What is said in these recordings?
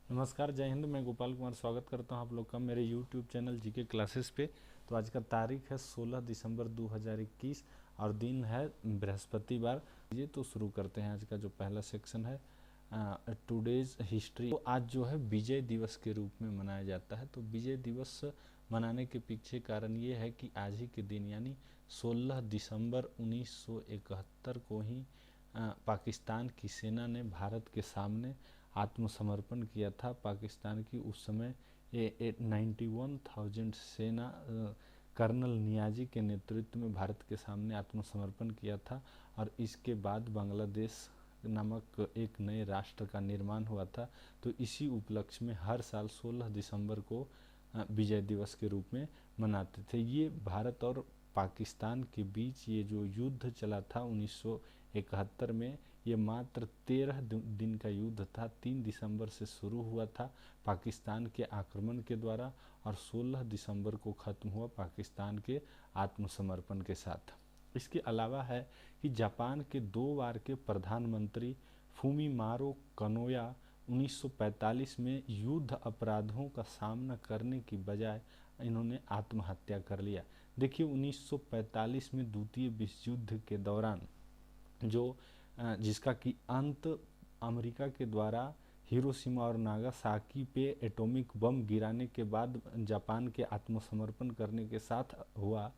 नमस्कार, जय हिंद। मैं गोपाल कुमार स्वागत करता हूं आप लोग का मेरे यूट्यूब चैनल जीके क्लासेस पे। तो आज का तारीख है 16 दिसंबर 2021 और दिन है बृहस्पतिवार। ये तो शुरू करते हैं आज का जो पहला सेक्शन है, टुडेज हिस्ट्री। तो आज जो है विजय दिवस के रूप में मनाया जाता है। तो विजय दिवस मनाने के पीछे कारण ये है कि आज ही के दिन यानी 16 दिसंबर 1971 को ही पाकिस्तान की सेना ने भारत के सामने आत्मसमर्पण किया था। पाकिस्तान की उस समय 91,000 सेना कर्नल नियाजी के नेतृत्व में भारत के सामने आत्मसमर्पण किया था और इसके बाद बांग्लादेश नामक एक नए राष्ट्र का निर्माण हुआ था। तो इसी उपलक्ष्य में हर साल 16 दिसंबर को विजय दिवस के रूप में मनाते थे। ये भारत और पाकिस्तान के बीच ये जो युद्ध चला था 1971 में, ये मात्र 13 दिन का युद्ध था। 3 दिसंबर से शुरू हुआ था पाकिस्तान के आक्रमण के द्वारा और 16 दिसंबर को ख़त्म हुआ पाकिस्तान के आत्मसमर्पण के साथ। इसके अलावा है कि जापान के 2 बार के प्रधानमंत्री फूमीमारो कनोया 1945 में युद्ध अपराधों का सामना करने की बजाय इन्होंने आत्महत्या कर लिया। देखिए 1945 में द्वितीय विश्व युद्ध के दौरान जो जिसका कि अंत अमेरिका के द्वारा हिरोशिमा और नागासाकी पे एटॉमिक बम गिराने के बाद जापान के आत्मसमर्पण करने के साथ हुआ।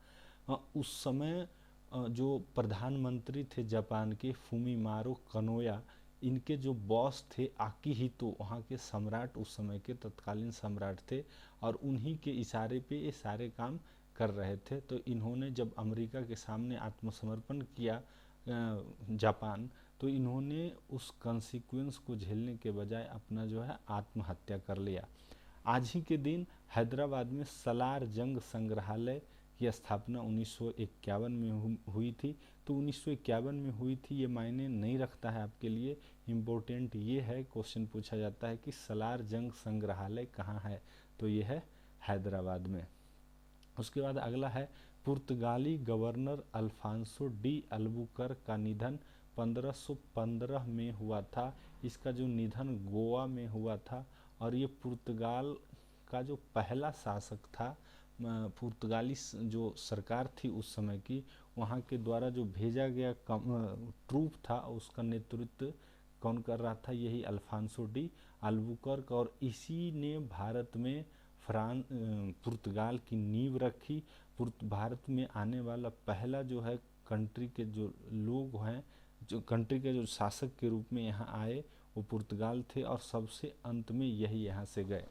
उस समय जो प्रधानमंत्री थे जापान के फूमीमारो कनोया, इनके जो बॉस थे आकिहितो, वहाँ के सम्राट, उस समय के तत्कालीन सम्राट थे और उन्हीं के इशारे पे ये सारे काम कर रहे थे। तो इन्होंने जब अमेरिका के सामने आत्मसमर्पण किया जापान, तो इन्होंने उस कॉन्सिक्वेंस को झेलने के बजाय अपना जो है आत्महत्या कर लिया। आज ही के दिन हैदराबाद में सलार जंग संग्रहालय की स्थापना 1951 में हुई थी। तो 1951 में हुई थी ये मायने नहीं रखता है आपके लिए। इम्पोर्टेंट ये है, क्वेश्चन पूछा जाता है कि सलार जंग संग्रहालय कहाँ है, तो ये है हैदराबाद में। उसके बाद अगला है पुर्तगाली गवर्नर अल्फांसो डी अल्बुकर का निधन 1515 में हुआ था। इसका जो निधन गोवा में हुआ था और ये पुर्तगाल का जो पहला शासक था। पुर्तगाली जो सरकार थी उस समय की, वहाँ के द्वारा जो भेजा गया ट्रूप था उसका नेतृत्व कौन कर रहा था, यही अल्फांसो डी अल्बुकर्क। और इसी ने भारत में पुर्तगाल की नींव रखी। भारत में आने वाला पहला जो है कंट्री के जो लोग हैं, जो कंट्री के जो शासक के रूप में यहाँ आए वो पुर्तगाल थे और सबसे अंत में यही यहाँ से गए।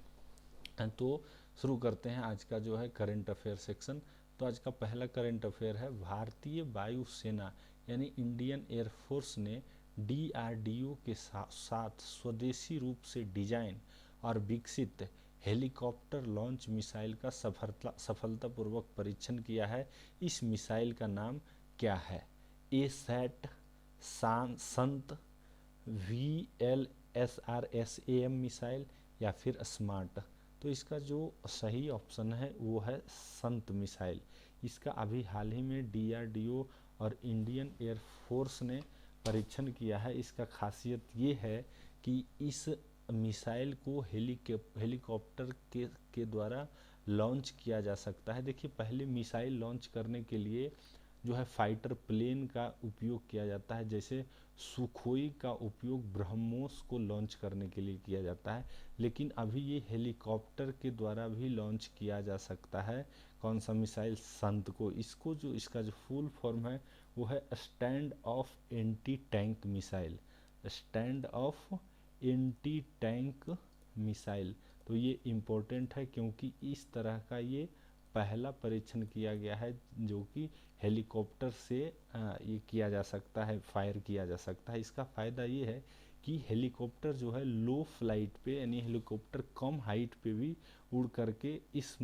तो शुरू करते हैं आज का जो है करंट अफेयर सेक्शन। तो आज का पहला करंट अफेयर है, भारतीय वायुसेना यानी इंडियन एयरफोर्स ने डीआरडीओ के साथ स्वदेशी रूप से डिजाइन और विकसित हेलीकॉप्टर लॉन्च मिसाइल का सफलतापूर्वक परीक्षण किया है। इस मिसाइल का नाम क्या है? ए सैट, संत, VLSRSAM मिसाइल या फिर स्मार्ट। तो इसका जो सही ऑप्शन है वो है संत मिसाइल। इसका अभी हाल ही में डीआरडीओ और इंडियन एयरफोर्स ने परीक्षण किया है। इसका खासियत ये है कि इस मिसाइल को हेलीकॉप्टर के द्वारा लॉन्च किया जा सकता है। देखिए पहले मिसाइल लॉन्च करने के लिए जो है फाइटर प्लेन का उपयोग किया जाता है, जैसे सुखोई का उपयोग ब्रह्मोस को लॉन्च करने के लिए किया जाता है। लेकिन अभी ये हेलीकॉप्टर के द्वारा भी लॉन्च किया जा सकता है। कौन सा मिसाइल? संत को। इसको जो इसका जो फुल फॉर्म है वो है stand of anti tank missile. Stand of anti tank missile. तो ये इम्पोर्टेंट है क्योंकि इस तरह का ये पहला परीक्षण किया गया है जो कि हेलीकॉप्टर से ये किया जा सकता है, फायर किया जा सकता है। इसका फ़ायदा ये है कि हेलीकॉप्टर जो है लो फ्लाइट पे यानी हेलीकॉप्टर कम हाइट पे भी उड़ करके इस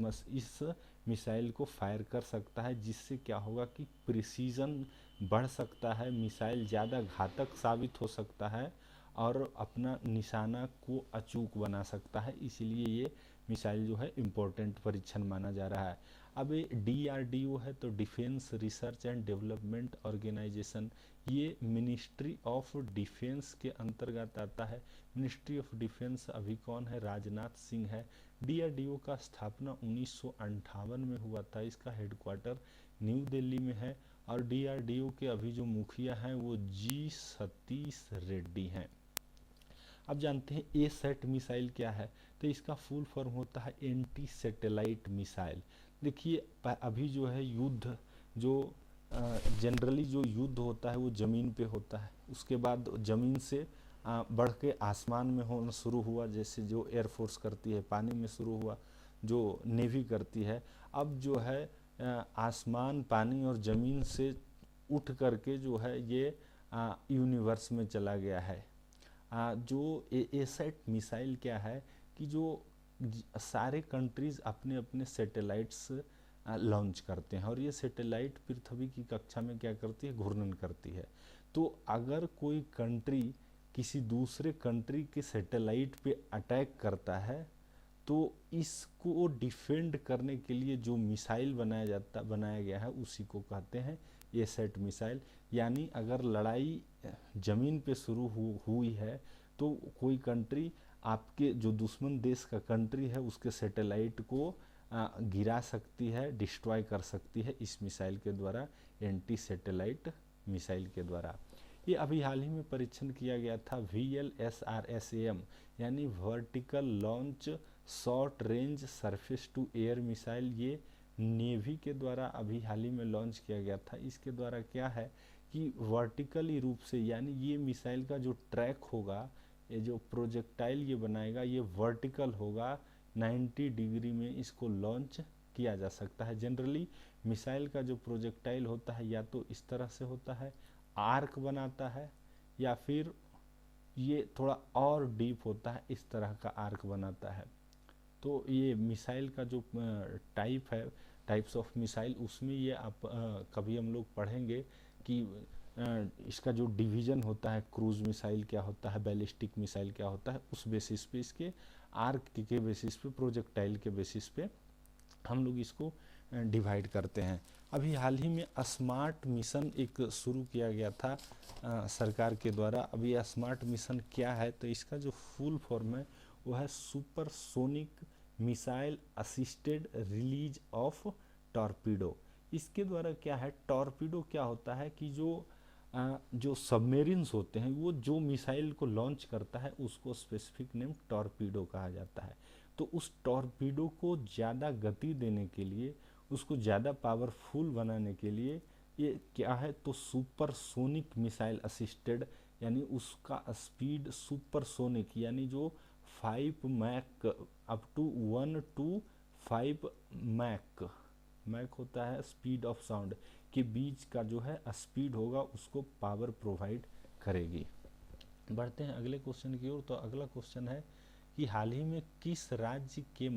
मिसाइल को फायर कर सकता है, जिससे क्या होगा कि प्रिसीजन बढ़ सकता है, मिसाइल ज़्यादा घातक साबित हो सकता है और अपना निशाना को अचूक बना सकता है, इसीलिए ये मिसाइल जो है इम्पोर्टेंट परीक्षण माना जा रहा है। अब ये DRDO है तो defence research and development organisation, ये मिनिस्ट्री ऑफ डिफेंस के अंतर्गत आता है। मिनिस्ट्री ऑफ डिफेंस अभी कौन है, राजनाथ सिंह है। DRDO का स्थापना 1958 में हुआ था, इसका हेडक्वार्टर न्यू दिल्ली में है और DRDO के अभी जो मुखिया हैं वो G सतीश रेड्डी हैं। अब जानते हैं A-SAT मिसाइल क्या है, तो इसका फुल फॉर्म होता है एंटी सैटेलाइट मिसाइल। देखिए अभी जो है युद्ध जो जनरली जो युद्ध होता है वो ज़मीन पे होता है, उसके बाद ज़मीन से बढ़ के आसमान में होना शुरू हुआ, जैसे जो एयरफोर्स करती है, पानी में शुरू हुआ जो नेवी करती है। अब जो है आसमान, पानी और ज़मीन से उठ करके जो है ये यूनिवर्स में चला गया है। जो A-SAT मिसाइल क्या है कि जो सारे कंट्रीज़ अपने अपने सैटेलाइट्स लॉन्च करते हैं और ये सैटेलाइट पृथ्वी की कक्षा में क्या करती है, घूर्णन करती है। तो अगर कोई कंट्री किसी दूसरे कंट्री के सैटेलाइट पे अटैक करता है तो इसको डिफेंड करने के लिए जो मिसाइल बनाया गया है उसी को कहते हैं A-SAT मिसाइल। यानी अगर लड़ाई ज़मीन पे शुरू हुई है तो कोई कंट्री आपके जो दुश्मन देश का कंट्री है उसके सैटेलाइट को गिरा सकती है, डिस्ट्रॉय कर सकती है इस मिसाइल के द्वारा, एंटी सैटेलाइट मिसाइल के द्वारा। ये अभी हाल ही में परीक्षण किया गया था VLSRSAM यानी vertical launch short range surface to air missile. ये नेवी के द्वारा अभी हाल ही में लॉन्च किया गया था। इसके द्वारा क्या है कि वर्टिकली रूप से, यानी ये मिसाइल का जो ट्रैक होगा, ये जो प्रोजेक्टाइल ये बनाएगा ये वर्टिकल होगा, 90 डिग्री में इसको लॉन्च किया जा सकता है। जनरली मिसाइल का जो प्रोजेक्टाइल होता है या तो इस तरह से होता है, आर्क बनाता है, या फिर ये थोड़ा और डीप होता है, इस तरह का आर्क बनाता है। तो ये मिसाइल का जो टाइप है, टाइप्स ऑफ मिसाइल, उसमें ये आप कभी हम लोग पढ़ेंगे कि इसका जो डिवीज़न होता है, क्रूज मिसाइल क्या होता है, बैलिस्टिक मिसाइल क्या होता है, उस बेसिस पे, इसके आर्क के बेसिस पे, प्रोजेक्टाइल के बेसिस पे हम लोग इसको डिवाइड करते हैं। अभी हाल ही में स्मार्ट मिशन एक शुरू किया गया था सरकार के द्वारा। अभी स्मार्ट मिशन क्या है, तो इसका जो फुल फॉर्म है वो है supersonic missile assisted release of torpedo. इसके द्वारा क्या है, टॉर्पीडो क्या होता है कि जो सबमेरिन्स होते हैं वो जो मिसाइल को लॉन्च करता है उसको स्पेसिफिक नेम टॉर्पीडो कहा जाता है। तो उस टॉर्पीडो को ज़्यादा गति देने के लिए, उसको ज़्यादा पावरफुल बनाने के लिए ये क्या है, तो सुपरसोनिक मिसाइल असिस्टेड, यानी उसका स्पीड सुपरसोनिक, यानी जो 5 Mach up to 1 to 5 Mach होता है स्पीड ऑफ साउंड के बीच का जो है स्पीड होगा, उसको पावर प्रोवाइड करेगी। बढ़ते हैं अगले क्वेश्चन की ओर। तो अगला क्वेश्चन है कि हाल ही में किस राज्य के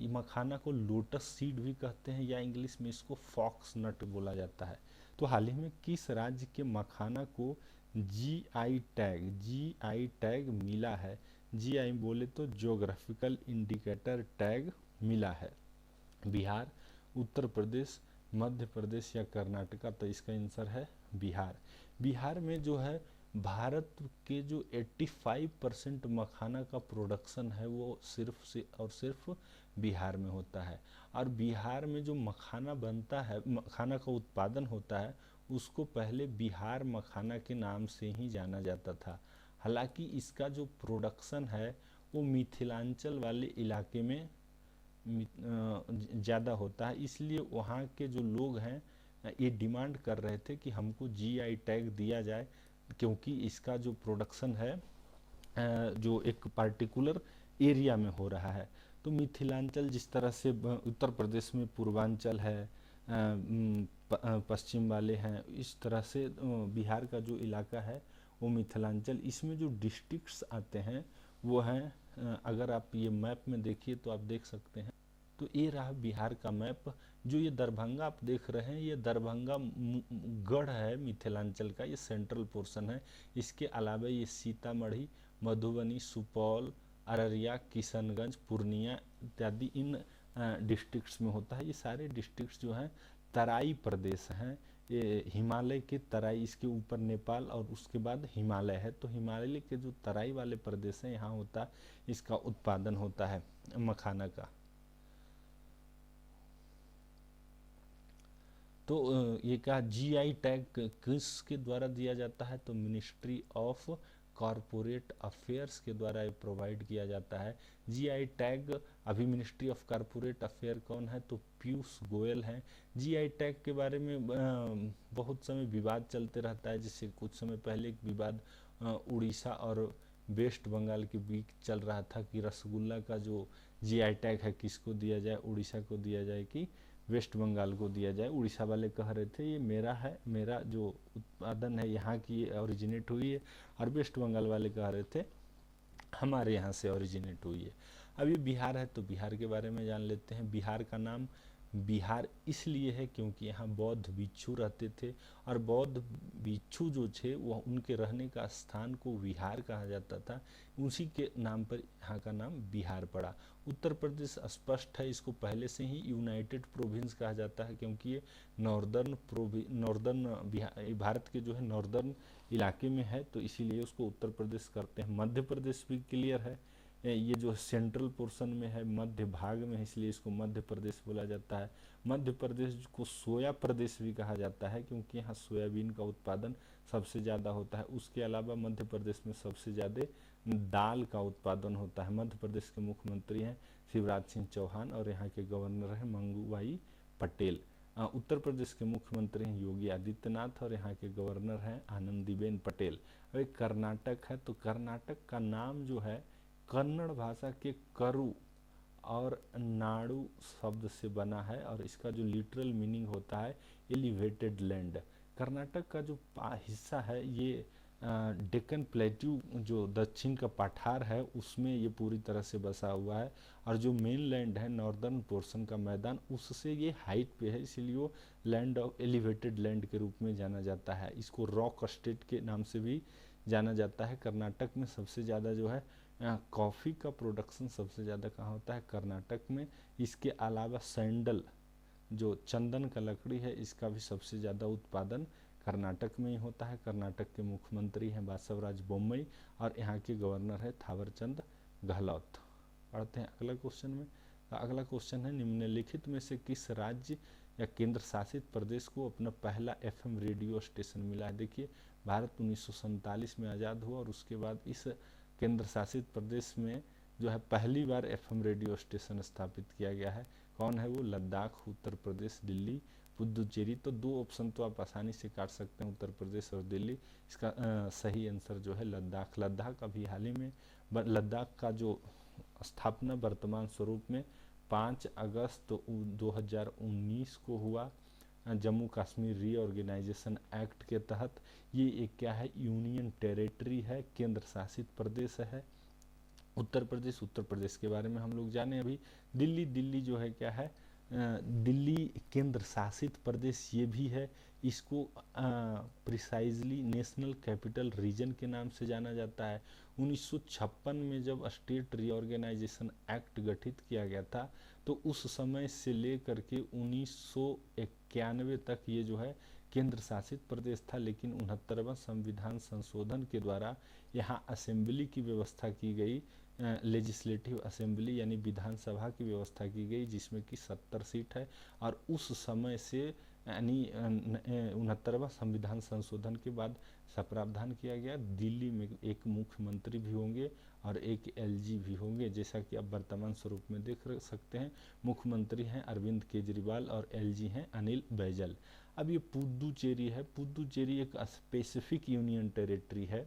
मखाना को लोटस सीड भी कहते हैं या इंग्लिश में इसको फॉक्स नट बोला जाता है। तो हाल ही में किस राज्य के मखाना को GI टैग मिला है। GI बोले तो ज्योग्राफिकल इंडिकेटर टैग मिला है। बिहार, उत्तर प्रदेश, मध्य प्रदेश या कर्नाटका, तो इसका आंसर है बिहार। बिहार में जो है भारत के जो 85% मखाना का प्रोडक्शन है वो सिर्फ से और सिर्फ बिहार में होता है। और बिहार में जो मखाना बनता है, मखाना का उत्पादन होता है, उसको पहले बिहार मखाना के नाम से ही जाना जाता था। हालांकि इसका जो प्रोडक्शन है वो मिथिलांचल वाले इलाके में ज़्यादा होता है, इसलिए वहाँ के जो लोग हैं ये डिमांड कर रहे थे कि हमको GI टैग दिया जाए, क्योंकि इसका जो प्रोडक्शन है जो एक पार्टिकुलर एरिया में हो रहा है। तो मिथिलांचल, जिस तरह से उत्तर प्रदेश में पूर्वांचल है, पश्चिम वाले हैं, इस तरह से बिहार का जो इलाका है वो मिथिलांचल। इसमें जो डिस्ट्रिक्ट्स आते हैं वो हैं, अगर आप ये मैप में देखिए तो आप देख सकते हैं, तो ये रहा बिहार का मैप। जो ये दरभंगा आप देख रहे हैं, ये दरभंगा गढ़ है मिथिलांचल का, ये सेंट्रल पोर्शन है। इसके अलावा ये सीतामढ़ी, मधुबनी, सुपौल, अररिया, किशनगंज, पूर्णिया इत्यादि इन डिस्ट्रिक्ट्स में होता है। ये सारे डिस्ट्रिक्ट्स जो हैं तराई प्रदेश हैं, ये हिमालय के तराई, इसके ऊपर नेपाल और उसके बाद हिमालय है। तो हिमालय के जो तराई वाले प्रदेश हैं यहाँ होता इसका उत्पादन होता है मखाना का। तो ये कहा जीआई टैग किसके द्वारा दिया जाता है, तो मिनिस्ट्री ऑफ कॉरपोरेट अफेयर्स के द्वारा ये प्रोवाइड किया जाता है। जीआई टैग अभी मिनिस्ट्री ऑफ कॉरपोरेट अफेयर कौन है, तो पीयूष गोयल हैं। जीआई टैग के बारे में बहुत समय विवाद चलते रहता है, जिससे कुछ समय पहले एक विवाद उड़ीसा और वेस्ट बंगाल के बीच चल रहा था कि रसगुल्ला का जो जीआई टैग है किसको दिया जाए, उड़ीसा को दिया जाए कि वेस्ट बंगाल को दिया जाए। उड़ीसा वाले कह रहे थे ये मेरा है, मेरा जो उत्पादन है यहाँ की ओरिजिनेट हुई है, और वेस्ट बंगाल वाले कह रहे थे हमारे यहाँ से ओरिजिनेट हुई है। अब ये बिहार है, तो बिहार के बारे में जान लेते हैं। बिहार का नाम बिहार इसलिए है क्योंकि यहाँ बौद्ध भिक्षु रहते थे, और बौद्ध भिक्षु जो थे वह उनके रहने का स्थान को विहार कहा जाता था, उसी के नाम पर यहाँ का नाम बिहार पड़ा। उत्तर प्रदेश स्पष्ट है, इसको पहले से ही यूनाइटेड प्रोविंस कहा जाता है क्योंकि ये नॉर्दर्न भारत के जो है नॉर्दर्न इलाके में है, तो इसीलिए उसको उत्तर प्रदेश करते हैं। मध्य प्रदेश भी क्लियर है, ये जो सेंट्रल पोर्शन में है, मध्य भाग में है, इसलिए इसको मध्य प्रदेश बोला जाता है। मध्य प्रदेश को सोया प्रदेश भी कहा जाता है क्योंकि यहाँ सोयाबीन का उत्पादन सबसे ज़्यादा होता है। उसके अलावा मध्य प्रदेश में सबसे ज़्यादा दाल का उत्पादन होता है। मध्य प्रदेश के मुख्यमंत्री हैं शिवराज सिंह चौहान, और यहाँ के गवर्नर हैं मंगूभाई पटेल। उत्तर प्रदेश के मुख्यमंत्री हैं योगी आदित्यनाथ, और यहाँ के गवर्नर हैं आनंदीबेन पटेल। अब कर्नाटक है, तो कर्नाटक का नाम जो है कन्नड़ भाषा के करु और नाडु शब्द से बना है, और इसका जो लिटरल मीनिंग होता है एलिवेटेड लैंड। कर्नाटक का जो हिस्सा है ये डेक्कन प्लेट्यू जो दक्षिण का पठार है उसमें ये पूरी तरह से बसा हुआ है, और जो मेन लैंड है नॉर्दर्न पोर्शन का मैदान उससे ये हाइट पे है, इसीलिए वो लैंड ऑफ एलिवेटेड लैंड के रूप में जाना जाता है। इसको रॉक स्टेट के नाम से भी जाना जाता है। कर्नाटक में सबसे ज़्यादा जो है कॉफ़ी का प्रोडक्शन सबसे ज़्यादा कहाँ होता है, कर्नाटक में। इसके अलावा सैंडल जो चंदन का लकड़ी है इसका भी सबसे ज़्यादा उत्पादन कर्नाटक में ही होता है। कर्नाटक के मुख्यमंत्री हैं बासवराज बोम्मई, और यहाँ के गवर्नर है थावरचंद गहलोत। पढ़ते हैं अगला क्वेश्चन में। अगला क्वेश्चन है निम्नलिखित में से किस राज्य या केंद्र शासित प्रदेश को अपना पहला एफएम रेडियो स्टेशन मिला है। देखिए भारत 1947 में आज़ाद हुआ, और उसके बाद इस केंद्र शासित प्रदेश में जो है पहली बार एफएम रेडियो स्टेशन स्थापित किया गया है। कौन है वो, लद्दाख, उत्तर प्रदेश, दिल्ली, पुदुचेरी। तो दो ऑप्शन तो आप आसानी से काट सकते हैं, उत्तर प्रदेश और दिल्ली। इसका सही आंसर जो है लद्दाख। लद्दाख अभी हाल ही में लद्दाख का जो स्थापना वर्तमान स्वरूप में 5 अगस्त 2019 को हुआ जम्मू कश्मीर रीऑर्गेनाइजेशन एक्ट के तहत। ये एक क्या है, यूनियन टेरिटरी है, केंद्र शासित प्रदेश है। उत्तर प्रदेश के बारे में हम लोग जाने अभी। दिल्ली जो है क्या है, दिल्ली केंद्र शासित प्रदेश ये भी है। इसको प्रिसाइजली नेशनल कैपिटल रीजन के नाम से जाना जाता है। 1956 में जब स्टेट रीऑर्गेनाइजेशन एक्ट गठित किया गया था, तो उस समय से लेकर के 1991 तक ये जो है केंद्र शासित प्रदेश था। लेकिन 69वां संविधान संशोधन के द्वारा यहाँ असेंबली की व्यवस्था की गई, लेजिस्लेटिव असेंबली यानी विधानसभा की व्यवस्था की गई, जिसमें कि 70 सीट है। और उस समय से यानी 69वां संविधान संशोधन के बाद प्रावधान किया गया दिल्ली में एक मुख्यमंत्री भी होंगे और एक एलजी भी होंगे, जैसा कि अब वर्तमान स्वरूप में देख सकते हैं। मुख्यमंत्री हैं अरविंद केजरीवाल और एलजी हैं अनिल बैजल। अब ये पुदुचेरी है, पुदुचेरी एक स्पेसिफिक यूनियन टेरिटरी है,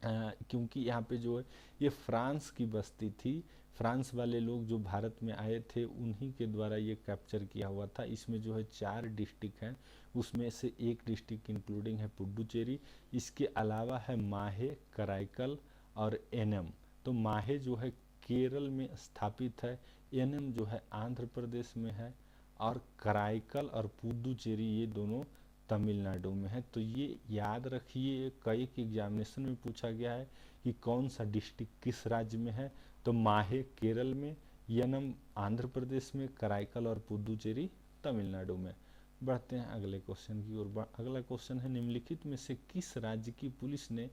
क्योंकि यहाँ पे जो है ये फ्रांस की बस्ती थी। फ्रांस वाले लोग जो भारत में आए थे उन्हीं के द्वारा ये कैप्चर किया हुआ था। इसमें जो है 4 डिस्ट्रिक्ट हैं, उसमें से एक डिस्ट्रिक्ट इंक्लूडिंग है पुडुचेरी। इसके अलावा है माहे, कराईकल और एनम। तो माहे जो है केरल में स्थापित है, एनएम जो है आंध्र प्रदेश में है, और कराईकल और पुदुचेरी ये दोनों तमिलनाडु में है। तो ये याद रखिए, कई के एग्जामिनेशन में पूछा गया है कि कौन सा डिस्ट्रिक्ट किस राज्य में है। तो माहे केरल में, एनएम आंध्र प्रदेश में, कराईकल और पुदुचेरी तमिलनाडु में। बढ़ते हैं अगले क्वेश्चन की ओर। अगला क्वेश्चन है, निम्नलिखित में से किस राज्य की पुलिस ने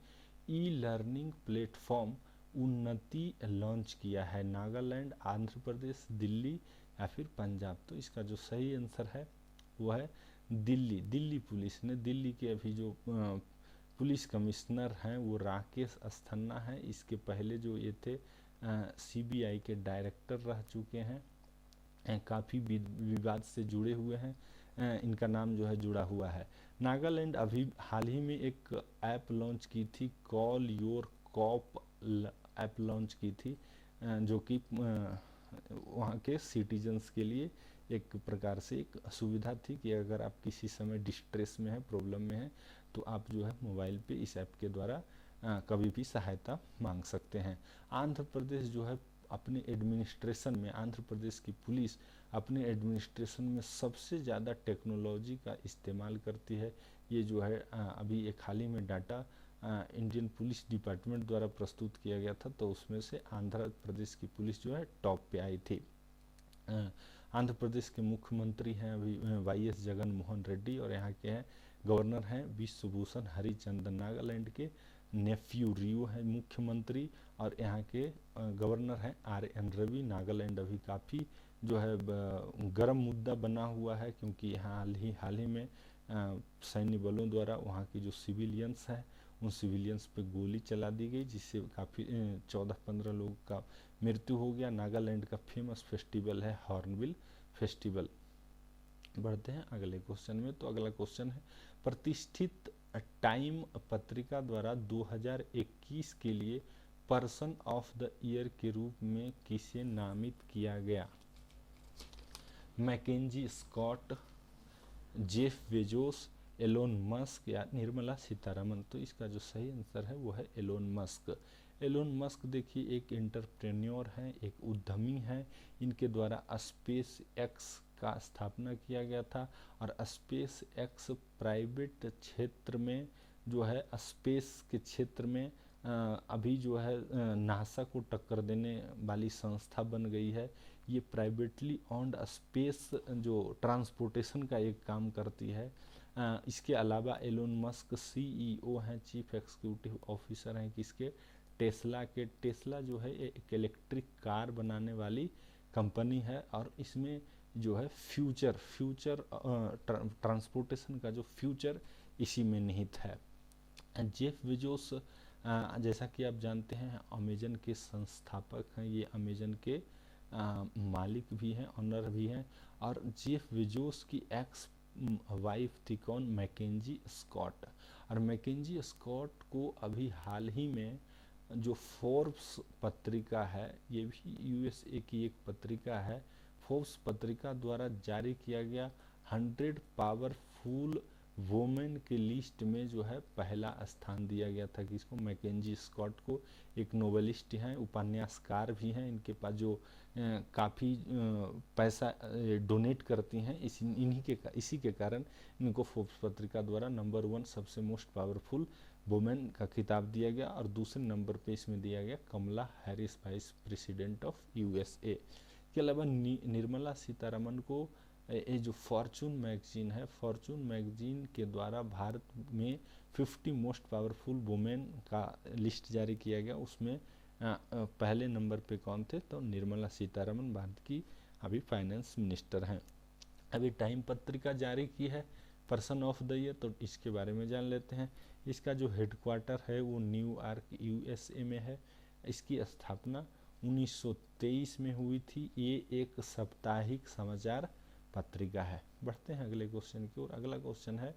ई लर्निंग प्लेटफॉर्म उन्नति लॉन्च किया है? नागालैंड, आंध्र प्रदेश, दिल्ली या फिर पंजाब? तो इसका जो सही आंसर है वो है दिल्ली। दिल्ली पुलिस ने, दिल्ली के अभी जो पुलिस कमिश्नर हैं वो राकेश अस्थन्ना हैं। इसके पहले जो ये थे सीबीआई के डायरेक्टर रह चुके हैं, काफ़ी विवाद से जुड़े हुए हैं, इनका नाम जो है जुड़ा हुआ है। नागालैंड अभी हाल ही में एक ऐप लॉन्च की थी, call your cop app launch की थी, जो कि वहाँ के सिटीजन्स के लिए एक प्रकार से एक सुविधा थी कि अगर आप किसी समय डिस्ट्रेस में हैं, प्रॉब्लम में हैं, तो आप जो है मोबाइल पे इस ऐप के द्वारा कभी भी सहायता मांग सकते हैं। आंध्र प्रदेश जो है अपने एडमिनिस्ट्रेशन में, आंध्र प्रदेश की पुलिस अपने एडमिनिस्ट्रेशन में सबसे ज़्यादा टेक्नोलॉजी का इस्तेमाल करती है। ये जो है अभी एक हाल ही में डाटा इंडियन पुलिस डिपार्टमेंट द्वारा प्रस्तुत किया गया था, तो उसमें से आंध्र प्रदेश की पुलिस जो है टॉप पे आई थी। आंध्र प्रदेश के मुख्यमंत्री हैं अभी वाईएस जगन मोहन रेड्डी, और यहाँ के हैं गवर्नर हैं विश्वभूषण हरिचंदन। नागालैंड के नेफ्यू रियो है मुख्यमंत्री, और यहाँ के गवर्नर हैं आर.एन. रवि। नागालैंड अभी काफ़ी जो है गर्म मुद्दा बना हुआ है, क्योंकि यहाँ हाल ही में सैन्य बलों द्वारा वहाँ की जो सिविलियंस हैं उन सिविलियंस पे गोली चला दी गई, जिससे काफ़ी 14-15 लोगों का मृत्यु हो गया। नागालैंड का फेमस फेस्टिवल है हॉर्नबिल फेस्टिवल। बढ़ते हैं अगले क्वेश्चन में। तो अगला क्वेश्चन है, प्रतिष्ठित टाइम पत्रिका द्वारा 2021 के लिए पर्सन ऑफ द ईयर के रूप में किसे नामित किया गया? MacKenzie Scott, Jeff Bezos, Elon Musk या निर्मला सीतारमन? तो इसका जो सही आंसर है वो है एलोन मस्क। एलोन मस्क देखिए एक एंटरप्रेन्योर हैं, एक उद्यमी हैं। इनके द्वारा स्पेस एक्स का स्थापना किया गया था, और स्पेस एक्स प्राइवेट क्षेत्र में जो है, स्पेस के क्षेत्र में अभी जो है नासा को टक्कर देने वाली संस्था बन गई है। ये प्राइवेटली ऑन्ड स्पेस जो ट्रांसपोर्टेशन का एक काम करती है। इसके अलावा एलोन मस्क सीईओ हैं, चीफ एग्जीक्यूटिव ऑफिसर हैं किसके? टेस्ला के। टेस्ला जो है एक इलेक्ट्रिक कार बनाने वाली कंपनी है, और इसमें जो है फ्यूचर ट्रांसपोर्टेशन का जो फ्यूचर इसी में निहित है। जेफ बेजोस जैसा कि आप जानते हैं अमेजन के संस्थापक हैं, ये अमेजन के मालिक भी हैं, ऑनर भी हैं। और जेफ बेजोस की एक्स वाइफ थी कौन? MacKenzie Scott. और मैकेंजी स्कॉट को अभी हाल ही में जो फोर्ब्स पत्रिका है, ये भी यूएसए की एक पत्रिका है, फोर्ब्स पत्रिका द्वारा जारी किया गया 100 पावरफुल वोमेन के लिस्ट में जो है पहला स्थान दिया गया था किसको? मैकेंजी स्कॉट को। एक नोवेलिस्ट हैं, उपन्यासकार भी हैं, इनके पास जो काफ़ी पैसा डोनेट करती हैं, इसी के कारण इनको फोर्ब्स पत्रिका द्वारा नंबर 1 सबसे मोस्ट पावरफुल वुमेन का खिताब दिया गया, और दूसरे नंबर पे इसमें दिया गया Kamala Harris, vice president of USA. के अलावा निर्मला सीतारमन को ये जो फॉर्चून मैगजीन है, फॉर्चून मैगजीन के द्वारा भारत में 50 मोस्ट पावरफुल वुमेन का लिस्ट जारी किया गया। उसमें पहले नंबर पे कौन थे? तो निर्मला सीतारमन भारत की अभी फाइनेंस मिनिस्टर हैं। अभी टाइम पत्रिका जारी की है पर्सन ऑफ द ईयर, तो इसके बारे में जान लेते हैं। इसका जो हेडक्वार्टर है वो न्यूयॉर्क यूएसए में है। इसकी स्थापना 1923 में हुई थी। ये एक साप्ताहिक समाचार पत्रिका है। बढ़ते हैं अगले क्वेश्चन की ओर। अगला क्वेश्चन है,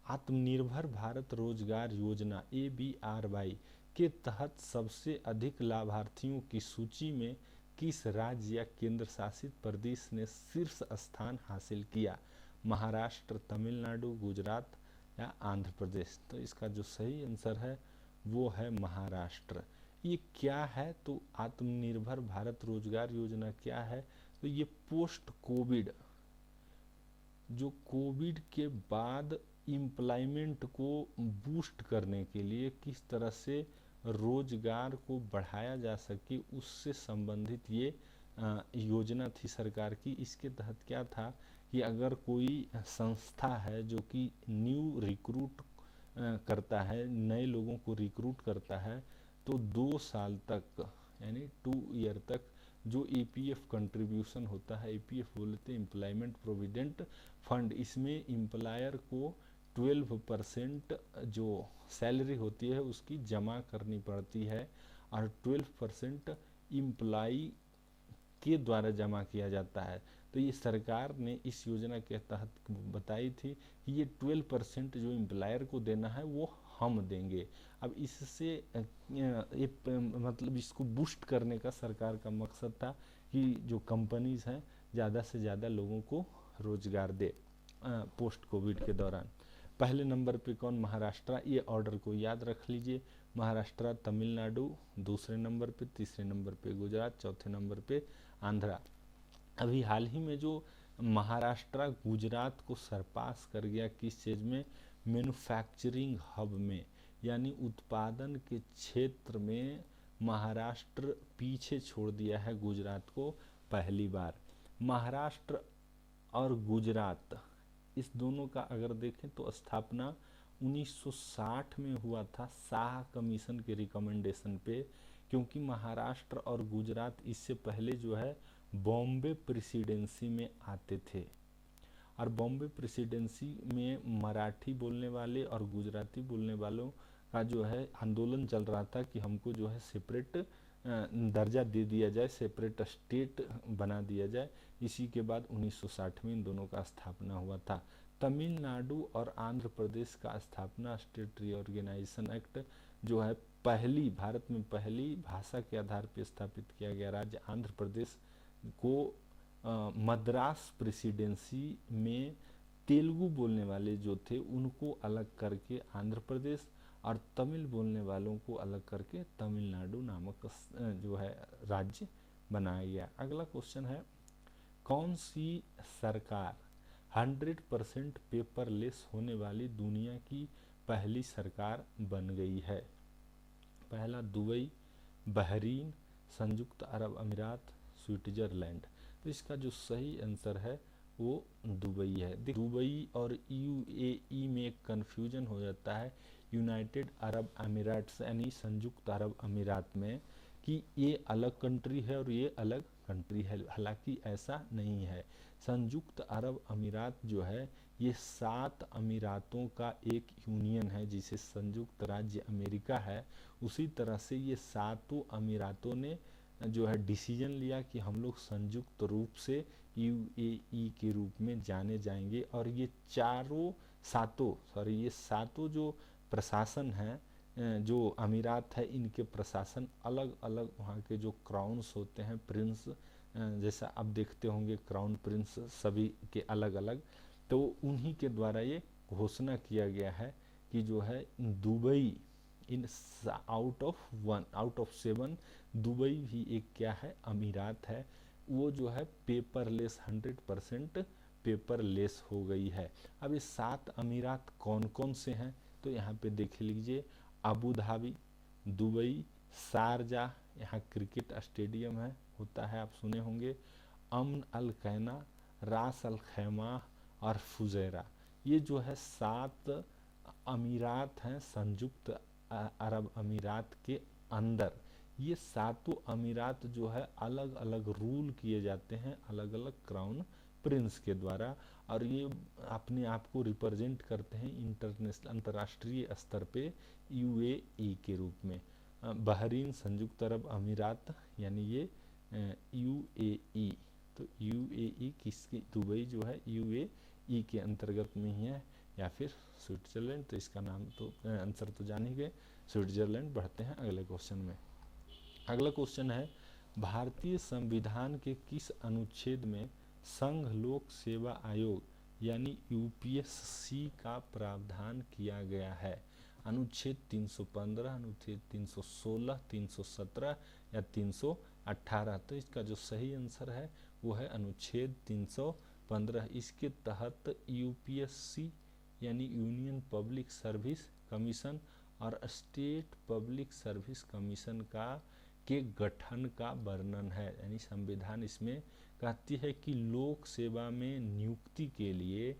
आत्मनिर्भर भारत रोजगार योजना ABRY के तहत सबसे अधिक लाभार्थियों की सूची में किस राज्य या केंद्र शासित प्रदेश ने शीर्ष स्थान हासिल किया? महाराष्ट्र, तमिलनाडु, गुजरात या आंध्र प्रदेश? तो इसका जो सही आंसर है वो है महाराष्ट्र। ये क्या है? तो आत्मनिर्भर भारत रोजगार योजना क्या है? तो ये पोस्ट कोविड, जो कोविड के बाद एम्प्लॉयमेंट को बूस्ट करने के लिए किस तरह से रोजगार को बढ़ाया जा सके, उससे संबंधित ये योजना थी सरकार की। इसके तहत क्या था कि अगर कोई संस्था है जो कि न्यू रिक्रूट करता है, नए लोगों को रिक्रूट करता है, तो 2 साल तक यानी 2 ईयर तक जो ईपीएफ कंट्रीब्यूशन होता है, ईपीएफ बोलते हैं एम्प्लॉयमेंट प्रोविडेंट फंड, इसमें एम्प्लॉयर को 12% जो सैलरी होती है उसकी जमा करनी पड़ती है, और 12% एम्प्लॉई के द्वारा जमा किया जाता है। तो ये सरकार ने इस योजना के तहत बताई थी कि ये 12% जो एम्प्लॉयर को देना है वो हम देंगे। अब इससे ये मतलब इसको बूस्ट करने का सरकार का मकसद था कि जो कंपनीज हैं ज़्यादा से ज़्यादा लोगों को रोजगार दे पोस्ट कोविड के दौरान। पहले नंबर पे कौन? महाराष्ट्र। ये ऑर्डर को याद रख लीजिए, महाराष्ट्र, तमिलनाडु दूसरे नंबर पे, तीसरे नंबर पे गुजरात, चौथे नंबर पे आंध्रा। अभी हाल ही में जो महाराष्ट्र गुजरात को सरपास कर गया, किस चीज़ में? मैन्युफैक्चरिंग हब में, यानी उत्पादन के क्षेत्र में महाराष्ट्र पीछे छोड़ दिया है गुजरात को पहली बार। महाराष्ट्र और गुजरात इस दोनों का अगर देखें तो स्थापना 1960 में हुआ था शाह कमीशन के रिकमेंडेशन पे, क्योंकि महाराष्ट्र और गुजरात इससे पहले जो है बॉम्बे प्रेसिडेंसी में आते थे, और बॉम्बे प्रेसिडेंसी में मराठी बोलने वाले और गुजराती बोलने वालों का जो है आंदोलन चल रहा था कि हमको जो है सेपरेट दर्जा दे दिया जाए, सेपरेट स्टेट बना दिया जाए। इसी के बाद 1960 में इन दोनों का स्थापना हुआ था। तमिलनाडु और आंध्र प्रदेश का स्थापना स्टेट रीऑर्गेनाइजेशन एक्ट जो है पहली भारत में पहली भाषा के आधार पर स्थापित किया गया राज्य आंध्र प्रदेश को मद्रास प्रेसिडेंसी में तेलुगु बोलने वाले जो थे उनको अलग करके आंध्र प्रदेश और तमिल बोलने वालों को अलग करके तमिलनाडु नामक जो है राज्य बनाया गया। अगला क्वेश्चन है, कौन सी सरकार 100% पेपरलेस होने वाली दुनिया की पहली सरकार बन गई है? पहला दुबई, बहरीन, संयुक्त अरब अमीरात, स्विट्जरलैंड। तो इसका जो सही आंसर है वो दुबई है। दुबई और यूएई में एक कन्फ्यूजन हो जाता है यूनाइटेड अरब अमीराट्स यानी संयुक्त अरब अमीरात में, कि ये अलग कंट्री है और ये अलग कंट्री है, हालांकि ऐसा नहीं है। संयुक्त अरब अमीरात जो है ये 7 अमीरातों का एक यूनियन है, जिसे संयुक्त राज्य अमेरिका है। उसी तरह से ये 7 अमीरातों ने जो है डिसीजन लिया कि हम लोग संयुक्त रूप से यूएई के रूप में जाने जाएंगे, और ये ये सातों जो प्रशासन हैं जो अमीरात है, इनके प्रशासन अलग अलग वहाँ के जो क्राउन्स होते हैं, प्रिंस, जैसा आप देखते होंगे क्राउन प्रिंस सभी के अलग अलग, तो उन्हीं के द्वारा ये घोषणा किया गया है कि जो है Dubai in out of 7 Dubai भी एक क्या है? अमीरात है, वो जो है पेपरलेस 100% पेपरलेस हो गई है। अब ये 7 अमीरात कौन कौन से हैं? तो यहाँ पे देख लीजिए, अबू धाबी, दुबई, शारजा, यहाँ क्रिकेट स्टेडियम है होता है आप सुने होंगे, अमन अल कैना, रास अल खैमा और फुजैरा। ये जो है 7 अमीरात हैं संयुक्त अरब अमीरात के अंदर। ये 7 अमीरात जो है अलग अलग रूल किए जाते हैं अलग अलग क्राउन प्रिंस के द्वारा, और ये अपने आप को रिप्रेजेंट करते हैं इंटरनेशनल अंतर्राष्ट्रीय स्तर पे यूएई के रूप में। बहरीन संयुक्त अरब अमीरात यानी ये यूएई, तो यूएई किसकी? दुबई जो है यूएई के अंतर्गत में ही है, या फिर स्विट्जरलैंड। तो इसका नाम तो आंसर तो जान ही गए, स्विट्जरलैंड। बढ़ते हैं अगले क्वेश्चन में। अगला क्वेश्चन है, भारतीय संविधान के किस अनुच्छेद में संघ लोक सेवा आयोग यानी यूपीएससी का प्रावधान किया गया है? अनुच्छेद 315, अनुच्छेद 316, 317 या 318। तो इसका जो सही आंसर है वो है अनुच्छेद 315। इसके तहत यूपीएससी यानी यूनियन पब्लिक सर्विस कमीशन और स्टेट पब्लिक सर्विस कमीशन के गठन का वर्णन है। यानी संविधान इसमें कहती है कि लोक सेवा में नियुक्ति के लिए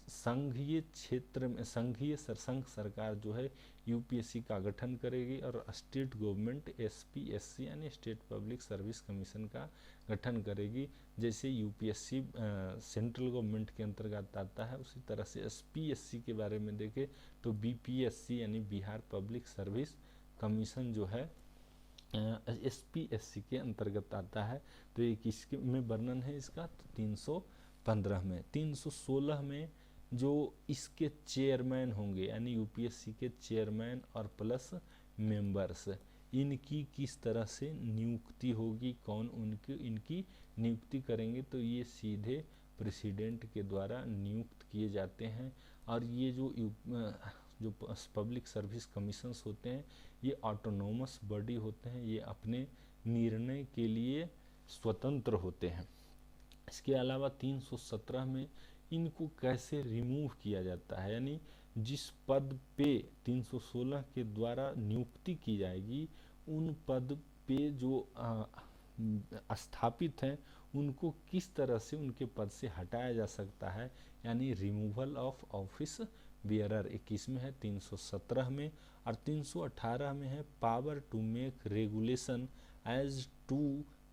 संघीय क्षेत्र में संघ सरकार जो है यूपीएससी का गठन करेगी और स्टेट गवर्नमेंट एसपीएससी यानी स्टेट पब्लिक सर्विस कमीशन का गठन करेगी। जैसे यूपीएससी सेंट्रल गवर्नमेंट के अंतर्गत आता है, उसी तरह से एसपीएससी के बारे में देखें तो बीपीएससी यानी बिहार पब्लिक सर्विस कमीशन जो है एसपीएससी के अंतर्गत आता है। तो ये किसके में वर्णन है इसका? तो 315 में। 316 में जो इसके चेयरमैन होंगे यानी यूपीएससी के चेयरमैन और प्लस मेंबर्स, इनकी किस तरह से नियुक्ति होगी, कौन इनकी नियुक्ति करेंगे? तो ये सीधे प्रेसिडेंट के द्वारा नियुक्त किए जाते हैं। और ये जो पब्लिक सर्विस कमीशंस होते हैं ये ऑटोनोमस बॉडी होते हैं, ये अपने निर्णय के लिए स्वतंत्र होते हैं। इसके अलावा 317 में इनको कैसे रिमूव किया जाता है, यानी जिस पद पे 316 के द्वारा नियुक्ति की जाएगी उन पद पे जो स्थापित हैं उनको किस तरह से उनके पद से हटाया जा सकता है, यानी रिमूवल ऑफ ऑफिस बियरर 21 में है 317 में। और 318 में है power to make regulation as to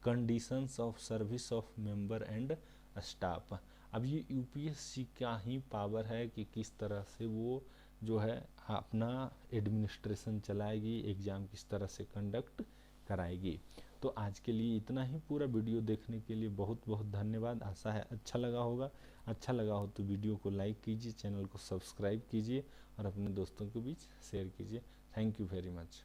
conditions of service of member and staff. अब ये यूपीएससी का ही पावर है कि किस तरह से वो जो है अपना एडमिनिस्ट्रेशन चलाएगी, एग्ज़ाम किस तरह से कंडक्ट कराएगी। तो आज के लिए इतना ही। पूरा वीडियो देखने के लिए बहुत बहुत धन्यवाद। आशा है अच्छा लगा होगा। अच्छा लगा हो तो वीडियो को लाइक कीजिए, चैनल को सब्सक्राइब कीजिए और अपने दोस्तों के बीच शेयर कीजिए। Thank you very much.